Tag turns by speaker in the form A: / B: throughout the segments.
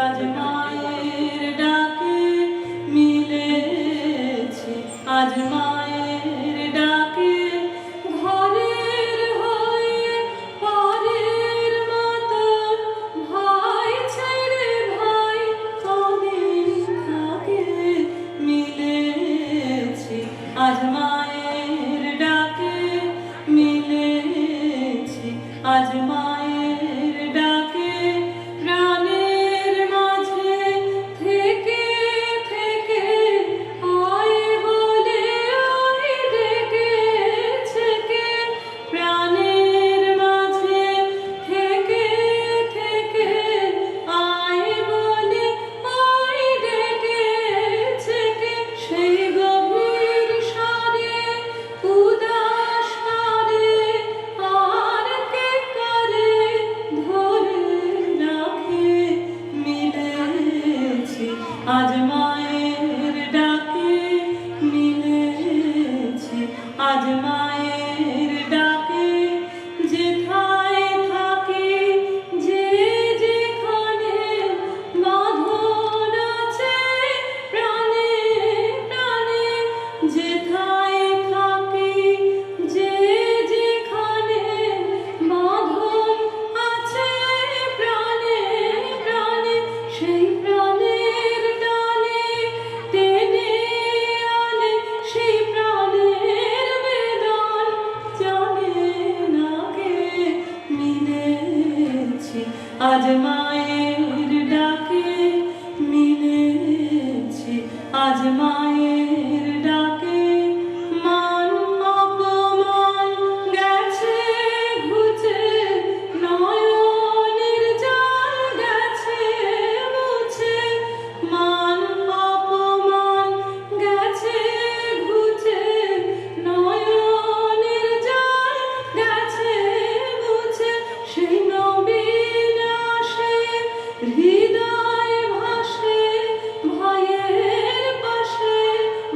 A: আজ মায়ের ডাকে মিলেছি, আজ মায়ের ডাকে ঘরের হয়ে পরের মতো ভাই ছেড়ে ভাই কদিন থাকে মিলেছি, আজ মায়ের ডাকে মিলেছি, আজ মায়ের ডাকে প্রাণের মাঝে থেকে থেকে আয় বলে আয় ডেকেছে কে, প্রাণের মাঝে থেকে থেকে আয় বলে আয় ডেকেছে কে, সেই গভীর স্বরে উদাস করে আর কে করে ধরে রাখে মিলেছি, আজ মায়ের ডাকে মিলেছি, আজ মায়ের ডাকে যেথায় থাকি যে যেখানে বাঁধন আছে প্রাণে প্রাণে, যেথায় থাকি যে যেখানে বাঁধন আছে প্রাণে প্রাণে, সেই প্রাণের টানে টেনে আনে সেই প্রাণের বেদন জানে না কে মিলেছি, আজ মায়ের ডাকে মিলেছি, আজ মায়ের ডাকে মান অপমান গেছে ঘুচে নয়নের জল গেছে মুছে, মান অপমান গেছে ঘুচে নয়নের জল গেছে মুছে, সেই নবীন আসে হৃদয় ভাসে ভাইয়ের পাশে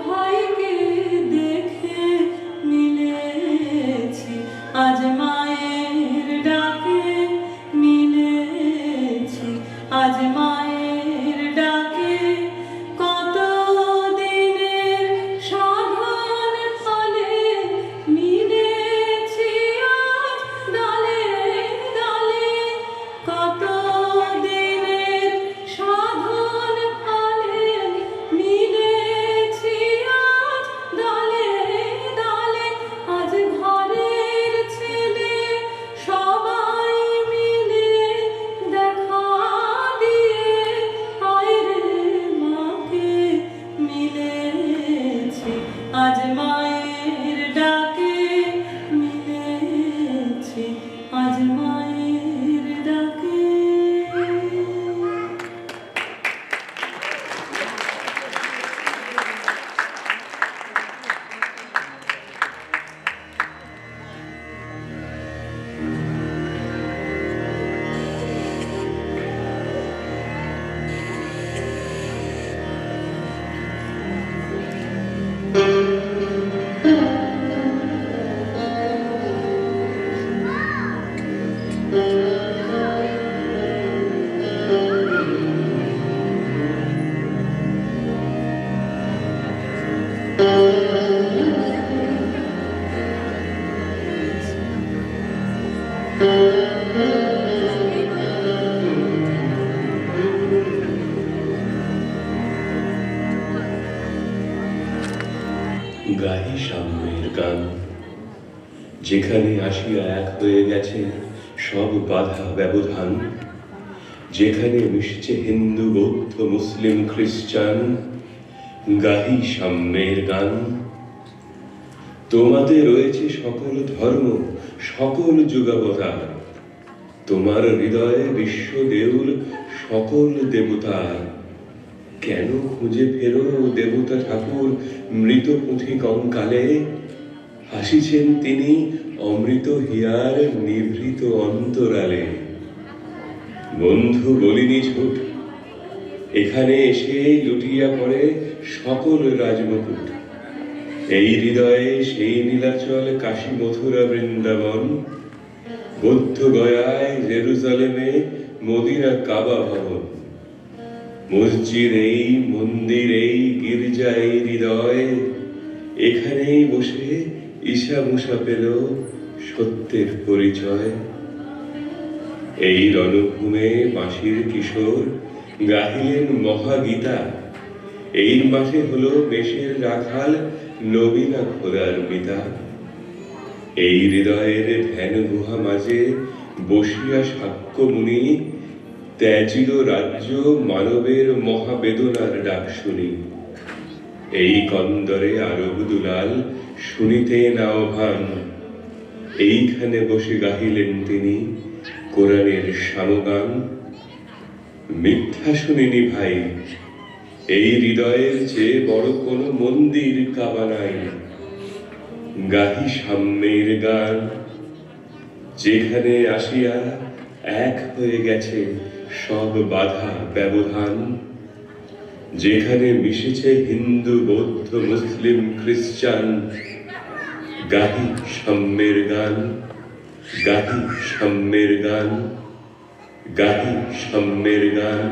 A: ভাইকে দেখে মিলেছি, আজ মায়ের ডাকে মিলেছি, আজ মায়ের ডাকে কত দিনের সাধন ফলে মিলেছি আজ দলে দলে, কত দিনের সাধন ফলে মিলেছি আজ দলে দলে, আজ ঘরের ছেলে সবাই মিলে দেখা দিয়ে আয় রে মাকে মিলেছি, আজ মায়ের ডাকে মিলেছি, আজ মায়ের ডাকে।
B: গাহি সাম্যের গান, যেখানে আসিয়া এক হয়ে গেছে সব বাধা ব্যবধান, যেখানে মিশছে হিন্দু বৌদ্ধ মুসলিম খ্রিস্টান, গাহি সাম্যের গান। তোমাতে রয়েছে সকল ধর্ম সকল যুগাবতার, তোমার হৃদয়ে বিশ্ব দেউল সকল দেবতার। কেন খুঁজে ফেরো দেবতা ঠাকুর মৃত পুঁথি কঙ্কালে, হাসিছেন তিনি অমৃত হিয়ার নিভৃত অন্তরালে। বন্ধু বলিনি ঝুট, এখানে এসে লুটিয়া পড়ে সকল রাজমুকুট, এই হৃদয়ে সেই নীলাচল কাশী মথুরা বৃন্দাবন, বৌদ্ধ গয়ায় জেরুজালেমে মদিনা কাবা ভবন। মসজিদ এই, মন্দির এই, গির্জা এই হৃদয়, এখানেই বসে ঈশা মুসা পেল সত্যের পরিচয়। এই রণভূমে বাঁশির কিশোর গাহিলেন মহাগীতা, এই মাঠে হলো মেষের রাখাল নবীনা খোদার মিতা। এই হৃদয়ের ধ্যান গুহা মাঝে বসিয়া সাক্ষ্যমুনি ত্যাজিল রাজ্য মানবের মহাবেদনার ডাক শুনি। এই কন্দরে আরব দুলাল শুনিতেন আহ্বান, এইখানে বসে গাহিলেন তিনি কোরআনের সামগান। মিথ্যা শুনিনি ভাই, এই হৃদয়ের চেয়ে বড় কোনো মন্দির কাবা নাই। গাহি সাম্যের গান, যেখানে আসিয়া এক হয়ে গেছে সব বাধা ব্যবধান, যেখানে মিশেছে হিন্দু বৌদ্ধ মুসলিম খ্রিস্টান। গাহি সাম্যের গান, গাহি সাম্যের গান, গাহি সাম্যের গান।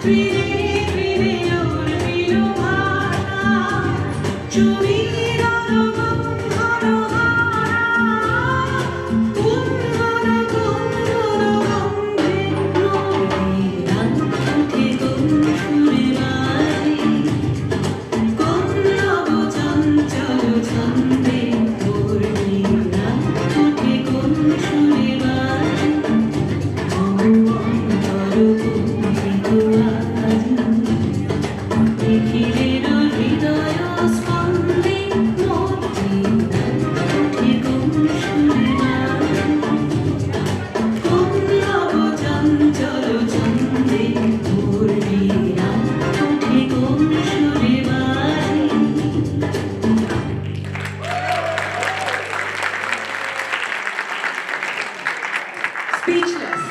A: ত্রিনে ত্রিনে ওর প্রিয় ভাষা জমির গন্ধর হারা গুনগুন গুনগুন গন্ধে নদীর গান ওঠে কোন সুরে বাজে কোন নব চঞ্চল ছন্দে পূর্ণির গান ওঠে কোন সুরে বাজে অন্তর কুণ্ঠিত আজ নিখিলের হৃদয় স্পন্দে মধ্যে গান ওঠে কোন সুরে বাজে কোন নব চঞ্চল ছন্দে পূর্ণির গান ওঠে কোন সুরে বাজে
C: Speechless.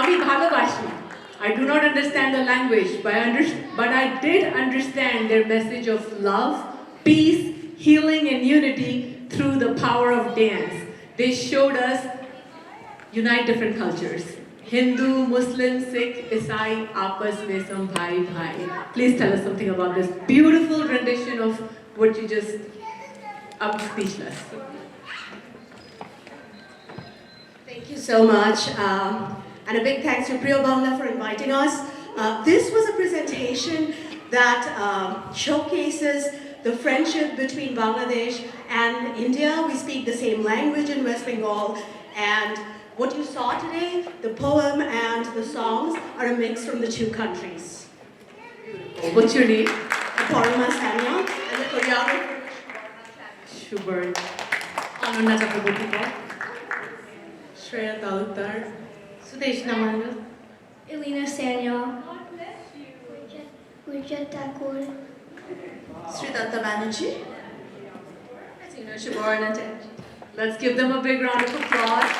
C: আমি ভালোবাসি. I do not understand the language, but I did understand their message of love, peace, healing, and unity through the power of dance. They showed us unite different cultures. Hindu, Muslim, Sikh, Isai, Apas mein sam bhai bhai. Please tell us something about this beautiful rendition of what you just. I'm speechless.
D: Thank you so much. And a big thanks to Priyo Bangla for inviting us. This was a presentation that showcases the friendship between Bangladesh and India. We speak the same language in West Bengal. And what you saw today, the poem and the songs, are a mix from the two countries.
C: What's your name?
D: Parma Sanya and the choreographer.
C: Shubert. Ananda Chakraborty. Shreya Talukdar.
E: Sudeshna Mandu, Elena Sanya, Gurjat Thakur,
D: Sridhanta Banerjee.
C: Let's give them a big round of applause.